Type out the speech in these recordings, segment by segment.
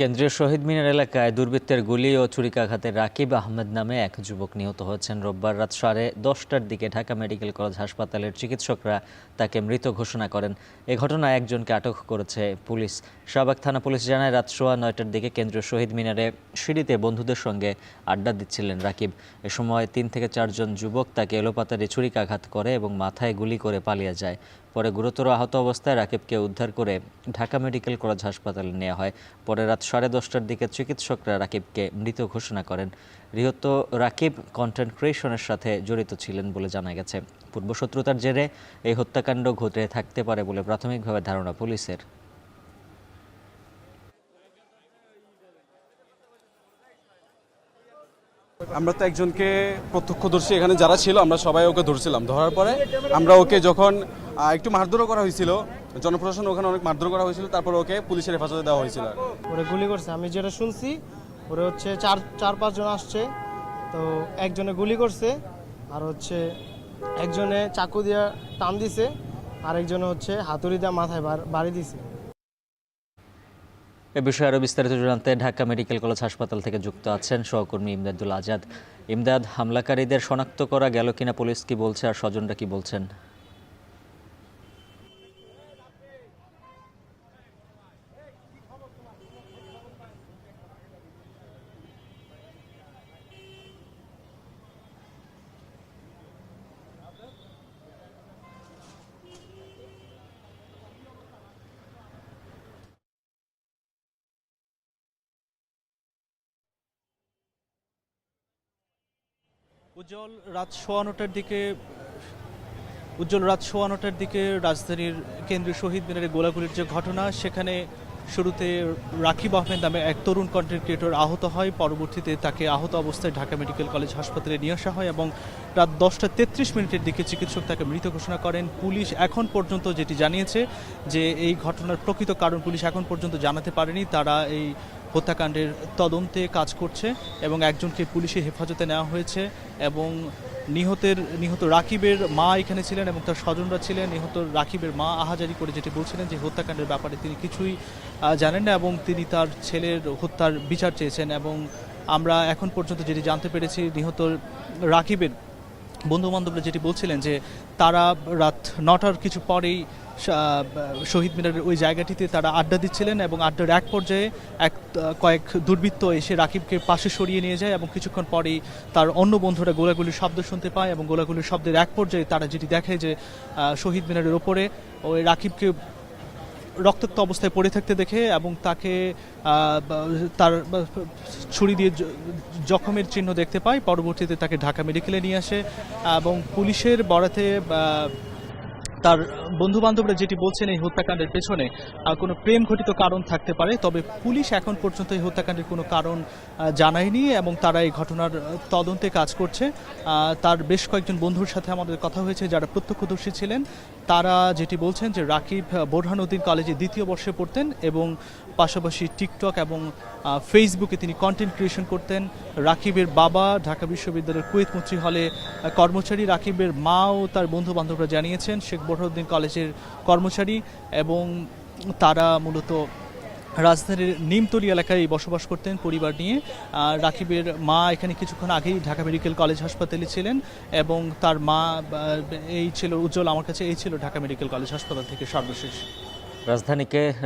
কেন্দ্রীয় শহীদ মিনার এলাকায় দুর্বৃত্তের গুলি ও ছুরিকাঘাতে রাকিব আহমেদ নামে এক যুবক নিহত হয়েছেন। রোববার রাত 10:30টার দিকে ঢাকা মেডিকেল কলেজ হাসপাতালের চিকিৎসকরা তাকে মৃত ঘোষণা করেন। এ ঘটনায় একজনকে আটক করেছে পুলিশ। শাহবাগ থানা পুলিশ জানায়, রাত 9:15টার দিকে কেন্দ্রীয় শহীদ মিনারে সিঁড়িতে বন্ধুদের সঙ্গে আড্ডা দিচ্ছিলেন রাকিব। এ সময় 3 থেকে 4 জন যুবক তাকে এলোপাতাড়ি ছুরিকাঘাত করে এবং মাথায় গুলি করে পালিয়ে যায়। পরে গুরুতর আহত অবস্থায় রাকিবকে উদ্ধার করে ঢাকা মেডিকেল কলেজ হাসপাতালে নেওয়া হয়। পরে রাত 10:30টার দিকে চিকিৎসকরা রাকিবকে মৃত ঘোষণা করেন। নিহত রাকিব কন্টেন্ট ক্রিয়েশনের সাথে জড়িত ছিলেন বলে জানা গেছে। পূর্বশত্রুতার জেরে এই হত্যাকাণ্ড ঘটে থাকতে পারে বলে প্রাথমিকভাবে ধারণা পুলিশের। আমরা তো একজনকে প্রত্যক্ষদর্শী এখানে যারা ছিল আমরা সবাই ওকে ধরছিলাম। ধরার পরে আমরা ওকে যখন একটু মারধরও করা হয়েছিল, জনপ্রশাসন ওখানে অনেক মারধর করা হয়েছিল, তারপর ওকে পুলিশের হেফাজতে দেওয়া হয়েছিল। ওরা গুলি করছে, আমি যেটা শুনছি ওরা হচ্ছে 4-5 জন আসছে, তো একজনে গুলি করছে, আর হচ্ছে একজনে চাকু দিয়ে টান দিছে, আর একজনে হচ্ছে হাতুড়ি দিয়ে মাথায় বাড়ি দিছে। এ বিষয়ে আরও বিস্তারিত জানতে ঢাকা মেডিকেল কলেজ হাসপাতাল থেকে যুক্ত আছেন সহকর্মী ইমদাদুল আজাদ। ইমদাদ, হামলাকারীদের শনাক্ত করা গেল কিনা, পুলিশ কি বলছে আর স্বজনরা কি বলছেন? উজ্জ্বল রাত 9:15টার দিকে রাজধানীর কেন্দ্রীয় শহীদ মিনারে গোলাগুলির যে ঘটনা, সেখানে শুরুতে রাকিব আহমেদ নামে এক তরুণ কন্টেন্ট ক্রিয়েটর আহত হয়। পরবর্তীতে তাকে আহত অবস্থায় ঢাকা মেডিকেল কলেজ হাসপাতালে নিয়ে আসা হয় এবং রাত 10:33 দিকে চিকিৎসক তাকে মৃত ঘোষণা করেন। পুলিশ এখন পর্যন্ত যেটি জানিয়েছে যে এই ঘটনার প্রকৃত কারণ পুলিশ এখন পর্যন্ত জানাতে পারেনি। তারা এই হত্যাকাণ্ডের তদন্তে কাজ করছে এবং একজনকে পুলিশের হেফাজতে নেওয়া হয়েছে এবং নিহত রাকিবের মা এখানে ছিলেন এবং তার স্বজনরা ছিলেন। নিহত রাকিবের মা আহাজারি করে যেটি বলছিলেন যে হত্যাকাণ্ডের ব্যাপারে তিনি কিছুই জানেন না এবং তিনি তার ছেলের হত্যার বিচার চেয়েছেন। এবং আমরা এখন পর্যন্ত যেটি জানতে পেরেছি, নিহত রাকিবের বন্ধুবান্ধবরা যেটি বলছিলেন যে তারা রাত 9টার কিছু পরেই শহীদ মিনারের ওই জায়গাটিতে তারা আড্ডা দিচ্ছিলেন এবং আড্ডার এক পর্যায়ে কয়েক দুর্বৃত্ত এসে রাকিবকে পাশে সরিয়ে নিয়ে যায় এবং কিছুক্ষণ পরেই তার অন্য বন্ধুরা গোলাগুলির শব্দ শুনতে পায় এবং গোলাগুলির শব্দের এক পর্যায়ে তারা যেটি দেখে যে শহীদ মিনারের ওপরে ওই রাকিবকে রক্তাক্ত অবস্থায় পড়ে থাকতে দেখে এবং তাকে তার ছুরি দিয়ে জখমের চিহ্ন দেখতে পায়। পরবর্তীতে তাকে ঢাকা মেডিকেলে নিয়ে আসে এবং পুলিশের বরাতে তার বন্ধুবান্ধবরা যেটি বলছেন এই হত্যাকাণ্ডের পেছনে কোনো প্রেম ঘটিত কারণ থাকতে পারে, তবে পুলিশ এখন পর্যন্ত এই হত্যাকাণ্ডের কোনো কারণ জানায়নি এবং তারা এই ঘটনার তদন্তে কাজ করছে। তার বেশ কয়েকজন বন্ধুর সাথে আমাদের কথা হয়েছে যারা প্রত্যক্ষদর্শী ছিলেন। তারা যেটি বলছেন যে রাকিব বোরহানুদ্দিন কলেজে 2য় বর্ষে পড়তেন এবং পাশাপাশি টিকটক এবং ফেসবুকে তিনি কন্টেন্ট ক্রিয়েশন করতেন। রাকিবের বাবা ঢাকা বিশ্ববিদ্যালয়ের কুয়েত মৈত্রী হলে কর্মচারী। রাকিবের মাও তার বন্ধু বান্ধবরা জানিয়েছেন শেখ বোরহানুদ্দিন কলেজের কর্মচারী এবং তারা মূলত রাজধানীর নিমতলী এলাকায় বসবাস করতেন পরিবার নিয়ে। রাকিবের মা এখানে কিছুক্ষণ আগেই ঢাকা মেডিকেল কলেজ হাসপাতালে ছিলেন এবং তার মা এই ছিল উজ্জ্বল, আমার কাছে এই ছিল ঢাকা মেডিকেল কলেজ হাসপাতাল থেকে সর্বশেষ।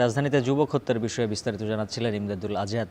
রাজধানীতে যুবক হত্যার বিষয়ে বিস্তারিত জানাচ্ছিলেন ইমদাদুল আজাদ।